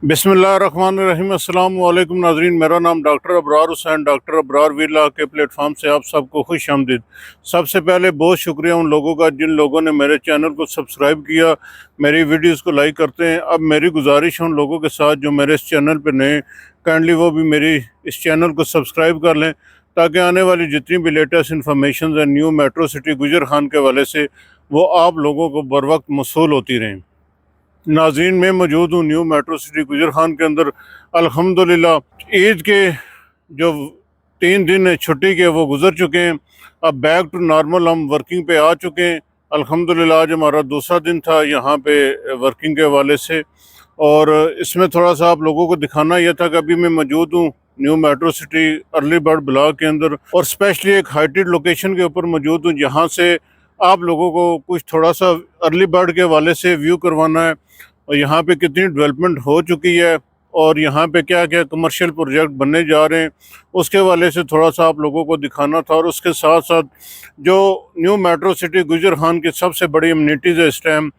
बिस्मिल्लाहिर्रहमानिर्रहीम। अस्सलाम वालेकुम नाजरीन, मेरा नाम डॉक्टर अबरार हुसैन, डॉक्टर अबरार वीला के प्लेटफॉर्म से आप सबको खुश आमदीद। सबसे पहले बहुत शुक्रिया उन लोगों का जिन लोगों ने मेरे चैनल को सब्सक्राइब किया, मेरी वीडियोस को लाइक करते हैं। अब मेरी गुजारिश है उन लोगों के साथ जो मेरे इस चैनल पर नए, काइंडली वो भी मेरी इस चैनल को सब्सक्राइब कर लें ताकि आने वाली जितनी भी लेटेस्ट इन्फॉर्मेशन है न्यू मेट्रो सिटी गुजर खान के हवाले से वो आप लोगों को बर वक्त मौसूल होती रहें। नाज़रीन, मैं मौजूद हूँ न्यू मेट्रो सिटी गुजर खान के अंदर। अल्हम्दुलिल्लाह ईद के जो 3 दिन छुट्टी के वो गुजर चुके हैं। अब बैक टू नॉर्मल हम वर्किंग पे आ चुके हैं। अल्हम्दुलिल्लाह आज हमारा दूसरा दिन था यहाँ पे वर्किंग के हवाले से, और इसमें थोड़ा सा आप लोगों को दिखाना यह था कि अभी मैं मौजूद हूँ new metro city early bird block के अंदर, और स्पेशली एक हाइटेड लोकेशन के ऊपर मौजूद हूँ जहाँ से आप लोगों को कुछ थोड़ा सा अर्ली बर्ड के हवाले से व्यू करवाना है, और यहाँ पे कितनी डेवलपमेंट हो चुकी है और यहाँ पे क्या क्या कमर्शियल प्रोजेक्ट बनने जा रहे हैं उसके हवाले से थोड़ा सा आप लोगों को दिखाना था। और उसके साथ साथ जो न्यू मेट्रो सिटी गुजर खान की सबसे बड़ी अम्यूनिटीज़ है इस टाइम,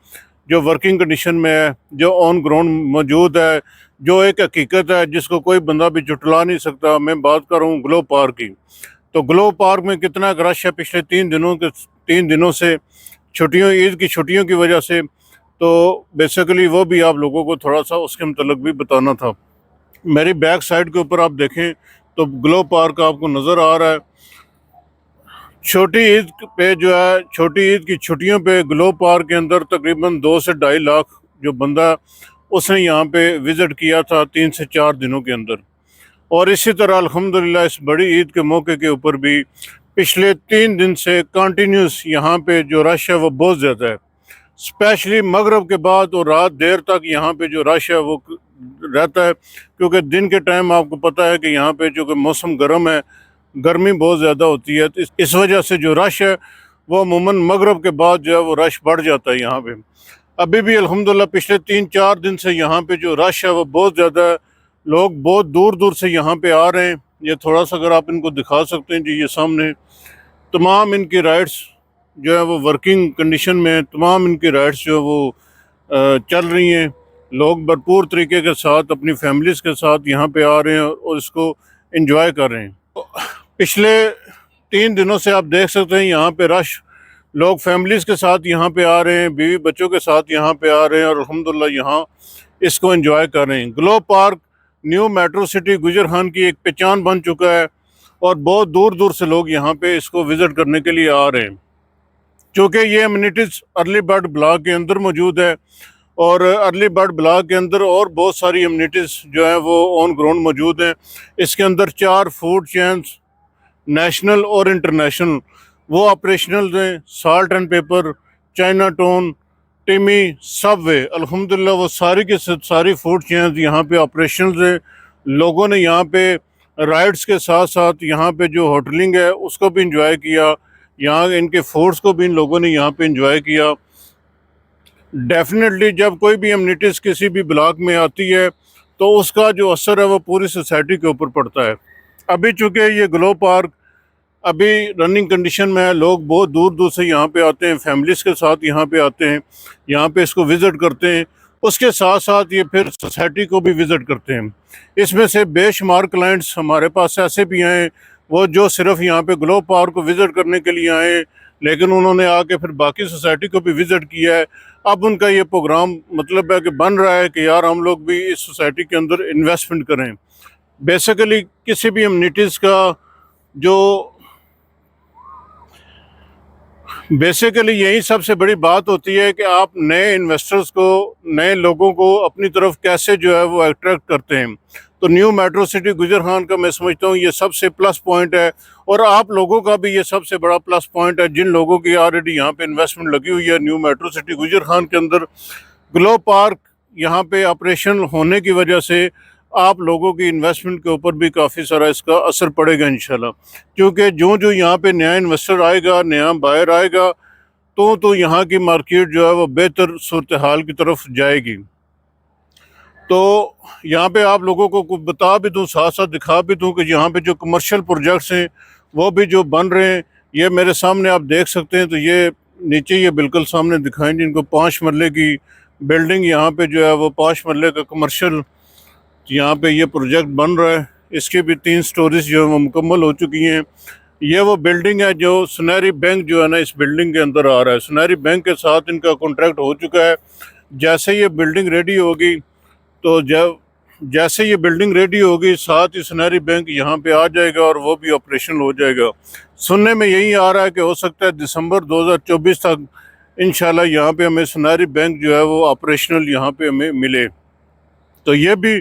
जो वर्किंग कंडीशन में है, जो ऑन ग्राउंड मौजूद है, जो एक हकीकत है जिसको कोई बंदा भी जुटला नहीं सकता। मैं बात कर रहा हूँ ग्लो पार्क की। तो ग्लो पार्क में कितना रश है पिछले 3 दिनों से, छुट्टियों, ईद की छुट्टियों की वजह से। तो बेसिकली वो भी आप लोगों को थोड़ा सा उसके मतलब भी बताना था। मेरी बैक साइड के ऊपर आप देखें तो ग्लो पार्क आपको नज़र आ रहा है। छोटी ईद पे जो है, छोटी ईद की छुट्टियों पे ग्लो पार्क के अंदर तकरीबन 2 से 2.5 लाख जो बंदा उसने यहाँ पे विज़िट किया था 3 से 4 दिनों के अंदर। और इसी तरह अल्हम्दुलिल्लाह इस बड़ी ईद के मौके के ऊपर भी पिछले 3 दिन से कंटिन्यूस यहाँ पे जो रश है वो बहुत ज़्यादा है। स्पेशली मगरब के बाद और रात देर तक यहाँ पे जो रश है वो रहता है, क्योंकि दिन के टाइम आपको पता है कि यहाँ पे जो कि मौसम गर्म है, गर्मी बहुत ज़्यादा होती है, तो इस वजह से जो रश है वो अमूमन मगरब के बाद जो है वो रश बढ़ जाता है यहाँ पे। अभी भी अल्हम्दुलिल्लाह पिछले 3-4 दिन से यहाँ पे जो रश है वो बहुत ज़्यादा है। लोग बहुत दूर दूर से यहाँ पे आ रहे हैं। ये थोड़ा सा अगर आप इनको दिखा सकते हैं जी, ये सामने तमाम इनकी राइड्स जो है वो वर्किंग कंडीशन में, तमाम इनकी राइड्स जो है वो चल रही हैं। लोग भरपूर तरीके के साथ अपनी फैमिलीज़ के साथ यहाँ पे आ रहे हैं और इसको एंजॉय कर रहे हैं। तो पिछले 3 दिनों से आप देख सकते हैं यहाँ पे रश, लोग फैमिलीज़ के साथ यहाँ पे आ रहे हैं, बीवी बच्चों के साथ यहाँ पे आ रहे हैं और अल्हम्दुलिल्लाह यहाँ इसको एंजॉय कर रहे हैं। Glow park new metro city गुजर खान की एक पहचान बन चुका है और बहुत दूर दूर से लोग यहाँ पे इसको विज़िट करने के लिए आ रहे हैं, क्योंकि ये अम्यूनिटीज़ अर्ली बर्ड ब्लॉक के अंदर मौजूद है। और अर्ली बर्ड ब्लॉक के अंदर और बहुत सारी अम्यूनिटीज़ जो हैं वो ऑन ग्राउंड मौजूद हैं। इसके अंदर 4 फूड चेन्स नेशनल और इंटरनेशनल वो ऑपरेशनल हैं। Salt and paper, China town, टिमी, सबवे, अल्हम्दुलिल्लाह वो सारी की सारी फूड चेन्स यहाँ पे ऑपरेशनल हैं। लोगों ने यहाँ पे राइड्स के साथ साथ यहाँ पे जो होटलिंग है उसको भी इंजॉय किया, यहाँ इनके फूड्स को भी इन लोगों ने यहाँ पे इंजॉय किया। डेफिनेटली जब कोई भी अम्यूनिटीज़ किसी भी ब्लॉक में आती है तो उसका जो असर है वो पूरी सोसाइटी के ऊपर पड़ता है। अभी चूँकि ये ग्लो पार्क अभी रनिंग कंडीशन में है, लोग बहुत दूर दूर से यहाँ पे आते हैं, फैमिलीज़ के साथ यहाँ पे आते हैं, यहाँ पे इसको विज़िट करते हैं। उसके साथ साथ ये फिर सोसाइटी को भी विज़िट करते हैं। इसमें से बेशुमार क्लाइंट्स हमारे पास ऐसे भी आए वो जो सिर्फ यहाँ पे ग्लो पार्क को विज़िट करने के लिए आए, लेकिन उन्होंने आके फिर बाकी सोसाइटी को भी विज़िट किया है। अब उनका ये प्रोग्राम मतलब है कि बन रहा है कि यार हम लोग भी इस सोसाइटी के अंदर इन्वेस्टमेंट करें। बेसिकली किसी भी अम्यूनिटीज़ का जो बेसिकली यही सबसे बड़ी बात होती है कि आप नए इन्वेस्टर्स को, नए लोगों को अपनी तरफ कैसे जो है वो अट्रैक्ट करते हैं। तो न्यू मेट्रो सिटी गुजर खान का मैं समझता हूँ ये सबसे प्लस पॉइंट है, और आप लोगों का भी ये सबसे बड़ा प्लस पॉइंट है जिन लोगों की ऑलरेडी यहाँ पे इन्वेस्टमेंट लगी हुई है न्यू मेट्रो सिटी गुजर खान के अंदर। ग्लो पार्क यहाँ पे ऑपरेशन होने की वजह से आप लोगों की इन्वेस्टमेंट के ऊपर भी काफ़ी सारा इसका असर पड़ेगा इंशाल्लाह, क्योंकि जो जो यहाँ पे नया इन्वेस्टर आएगा, नया बायर आएगा, तो यहाँ की मार्केट जो है वो बेहतर सूरत हाल की तरफ जाएगी। तो यहाँ पे आप लोगों को कुछ बता भी दूँ, साथ साथ दिखा भी दूँ कि यहाँ पे जो कमर्शियल प्रोजेक्ट्स हैं वो भी जो बन रहे हैं, ये मेरे सामने आप देख सकते हैं। तो ये नीचे ये बिल्कुल सामने दिखाएं जिनको 5 मरले की बिल्डिंग यहाँ पे जो है वो 5 मरले का कमर्शियल यहाँ पे ये प्रोजेक्ट बन रहा है, इसकी भी 3 स्टोरीज जो है वो मुकम्मल हो चुकी हैं। ये वो बिल्डिंग है जो सुनहरी बैंक जो है ना इस बिल्डिंग के अंदर आ रहा है। सुनहरी बैंक के साथ इनका कॉन्ट्रैक्ट हो चुका है। जैसे ये बिल्डिंग रेडी होगी तो जब जैसे ये बिल्डिंग रेडी होगी साथ ही सुनहरी बैंक यहाँ पे आ जाएगा और वो भी ऑपरेशनल हो जाएगा। सुनने में यही आ रहा है कि हो सकता है दिसंबर 2024 तक इंशाल्लाह यहाँ पे हमें सुनहरी बैंक जो है वो ऑपरेशनल यहाँ पे हमें मिले। तो ये भी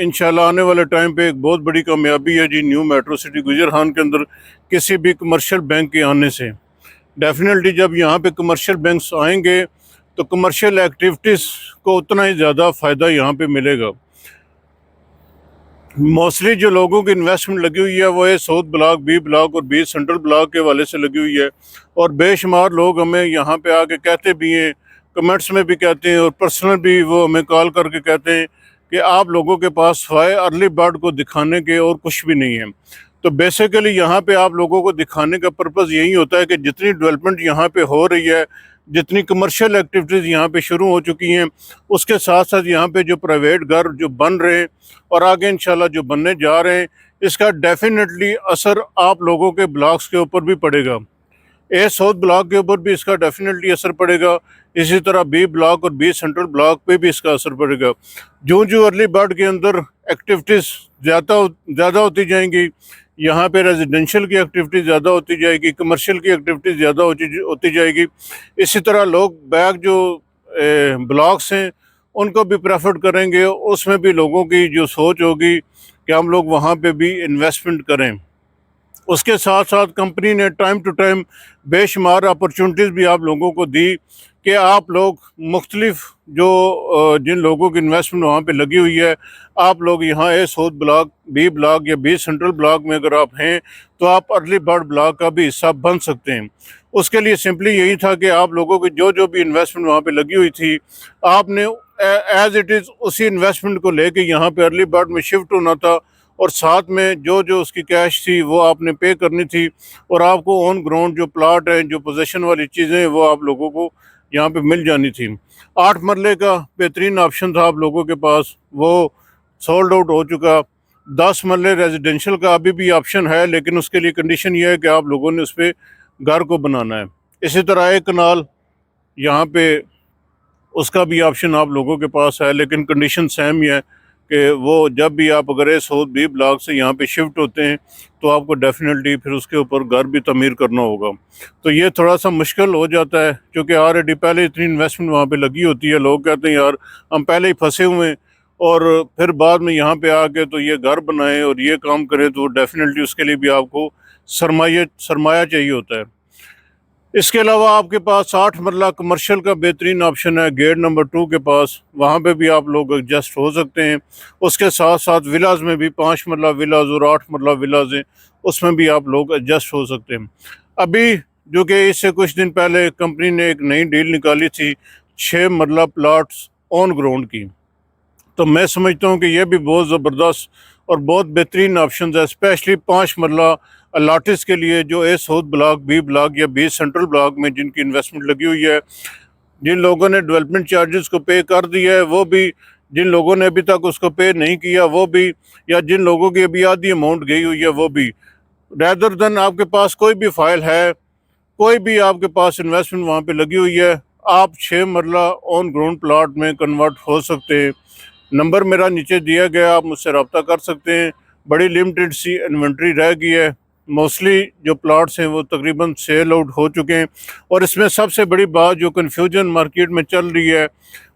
इंशाल्लाह आने वाले टाइम पे एक बहुत बड़ी कामयाबी है जी न्यू मेट्रो सिटी गुजरहान के अंदर किसी भी कमर्शियल बैंक के आने से। डेफिनेटली जब यहाँ पे कमर्शियल बैंक्स आएंगे तो कमर्शियल एक्टिविटीज़ को उतना ही ज़्यादा फ़ायदा यहाँ पे मिलेगा। मोस्टली जो लोगों की इन्वेस्टमेंट लगी हुई है वो है साउथ ब्लॉक, बी ब्लॉक और बी सेंट्रल ब्लॉक के वाले से लगी हुई है। और बेशुमार लोग हमें यहाँ पे आके कहते भी हैं, कमेंट्स में भी कहते हैं और पर्सनल भी वो हमें कॉल करके कहते हैं कि आप लोगों के पास सिवाय अर्ली बर्ड को दिखाने के और कुछ भी नहीं है। तो बेसिकली यहाँ पे आप लोगों को दिखाने का पर्पज़ यही होता है कि जितनी डेवलपमेंट यहाँ पे हो रही है, जितनी कमर्शियल एक्टिविटीज़ यहाँ पे शुरू हो चुकी हैं, उसके साथ साथ यहाँ पे जो प्राइवेट घर जो बन रहे हैं और आगे इंशाल्लाह जो बनने जा रहे हैं, इसका डेफिनेटली असर आप लोगों के ब्लॉक्स के ऊपर भी पड़ेगा। ए साउथ ब्लॉक के ऊपर भी इसका डेफिनेटली असर पड़ेगा। इसी तरह बी ब्लॉक और बी सेंट्रल ब्लॉक पे भी इसका असर पड़ेगा। जो जो अर्ली बर्ड के अंदर एक्टिविटीज़ ज़्यादा होती जाएंगी, यहाँ पे रेजिडेंशियल की एक्टिविटी ज़्यादा होती जाएगी, कमर्शियल की एक्टिविटी ज़्यादा होती जाएगी। इसी तरह लोग बैक जो ब्लॉक्स हैं उनको भी प्रेफर करेंगे, उसमें भी लोगों की जो सोच होगी कि हम लोग वहाँ पे भी इन्वेस्टमेंट करें। उसके साथ साथ कंपनी ने टाइम टू टाइम बेशुमार अपॉर्चुनिटीज़ भी आप लोगों को दी कि आप लोग मुख्तलिफ जो जिन लोगों की इन्वेस्टमेंट वहाँ पे लगी हुई है, आप लोग यहाँ ए साउथ ब्लॉक, बी ब्लॉक या बी सेंट्रल ब्लॉक में अगर आप हैं तो आप अर्ली बर्ड ब्लॉक का भी हिस्सा बन सकते हैं। उसके लिए सिंपली यही था कि आप लोगों की जो जो भी इन्वेस्टमेंट वहाँ पे लगी हुई थी, आपने एज इट इज़ उसी इन्वेस्टमेंट को लेके यहाँ पे अर्ली बर्ड में शिफ्ट होना था और साथ में जो जो उसकी कैश थी वो आपने पे करनी थी और आपको ऑन ग्राउंड जो प्लाट है, जो पोजीशन वाली चीज़ें हैं वो आप लोगों को यहाँ पे मिल जानी थी। 8 मरले का बेहतरीन ऑप्शन था आप लोगों के पास, वो सोल्ड आउट हो चुका। 10 मरले रेजिडेंशियल का अभी भी ऑप्शन है, लेकिन उसके लिए कंडीशन ये है कि आप लोगों ने उस पर घर को बनाना है। इसी तरह एक कनाल यहाँ पे उसका भी ऑप्शन आप लोगों के पास है, लेकिन कंडीशन सेम ही है कि वो जब भी आप अगर साउथ बी ब्लॉक से यहाँ पे शिफ्ट होते हैं तो आपको डेफिनेटली फिर उसके ऊपर घर भी तमीर करना होगा। तो ये थोड़ा सा मुश्किल हो जाता है क्योंकि ऑलरेडी पहले इतनी इन्वेस्टमेंट वहाँ पे लगी होती है। लोग कहते हैं यार हम पहले ही फंसे हुए हैं और फिर बाद में यहाँ पे आके तो ये घर बनाएं और ये काम करें, तो डेफिनेटली उसके लिए भी आपको सरमाया चाहिए होता है। इसके अलावा आपके पास 8 मरला कमर्शियल का बेहतरीन ऑप्शन है गेट नंबर 2 के पास, वहाँ पे भी आप लोग एडजस्ट हो सकते हैं। उसके साथ साथ विलाज में भी 5 मरला विलाज और 8 मरला विलाज हैं, उसमें भी आप लोग एडजस्ट हो सकते हैं। अभी जो कि इससे कुछ दिन पहले कंपनी ने एक नई डील निकाली थी 6 मरला प्लाट्स ऑन ग्राउंड की, तो मैं समझता हूँ कि यह भी बहुत ज़बरदस्त और बहुत बेहतरीन ऑप्शन है, स्पेशली 5 मरला अलाटिस के लिए जो ए साउथ ब्लॉक, बी ब्लॉक या बी सेंट्रल ब्लॉक में जिनकी इन्वेस्टमेंट लगी हुई है। जिन लोगों ने डेवलपमेंट चार्जेस को पे कर दिया है वो भी, जिन लोगों ने अभी तक उसको पे नहीं किया वो भी, या जिन लोगों की अभी आधी अमाउंट गई हुई है वो भी। रैदर देन आपके पास कोई भी फाइल है, कोई भी आपके पास इन्वेस्टमेंट वहाँ पे लगी हुई है, आप 6 मरला ऑन ग्राउंड प्लाट में कन्वर्ट हो सकते हैं। नंबर मेरा नीचे दिया गया, आप मुझसे रब्ता कर सकते हैं। बड़ी लिमिटेड सी इन्वेंट्री रह गई है, मोस्टली जो प्लाट्स हैं वो तकरीबन सेल आउट हो चुके हैं। और इसमें सबसे बड़ी बात जो कन्फ्यूजन मार्केट में चल रही है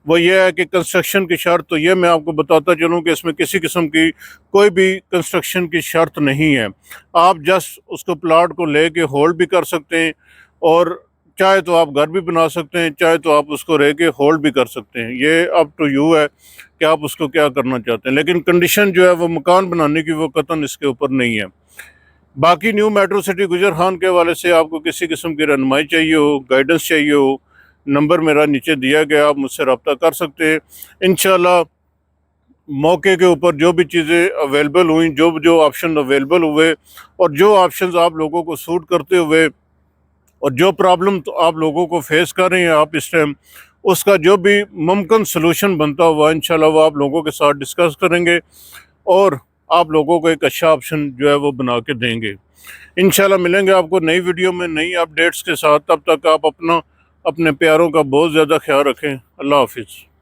वो ये है कि कंस्ट्रक्शन की शर्त, तो ये मैं आपको बताता चलूँ कि इसमें किसी किस्म की कोई भी कंस्ट्रक्शन की शर्त नहीं है। आप जस्ट उसको प्लाट को लेके होल्ड भी कर सकते हैं और चाहे तो आप घर भी बना सकते हैं, चाहे तो आप उसको रह के होल्ड भी कर सकते हैं। ये अप टू यू है कि आप उसको क्या करना चाहते हैं, लेकिन कंडीशन जो है वो मकान बनाने की वो कतन इसके ऊपर नहीं है। बाकी न्यू मेट्रो सिटी गुजरहान के वाले से आपको किसी किस्म की रहनुमाई चाहिए हो, गाइडेंस चाहिए हो, नंबर मेरा नीचे दिया गया, आप मुझसे रब्ता कर सकते हैं। इंशाल्लाह मौके के ऊपर जो भी चीज़ें अवेलेबल हुई, जो जो ऑप्शन अवेलेबल हुए और जो ऑप्शंस आप लोगों को सूट करते हुए और जो प्रॉब्लम तो आप लोगों को फेस कर रहे हैं आप इस टाइम, उसका जो भी मुमकिन सलूशन बनता हुआ इंशाल्लाह वो आप लोगों के साथ डिस्कस करेंगे और आप लोगों को एक अच्छा ऑप्शन जो है वो बना के देंगे। इंशाल्लाह मिलेंगे आपको नई वीडियो में नई अपडेट्स के साथ। तब तक आप अपने प्यारों का बहुत ज़्यादा ख्याल रखें। अल्लाह हाफिज़।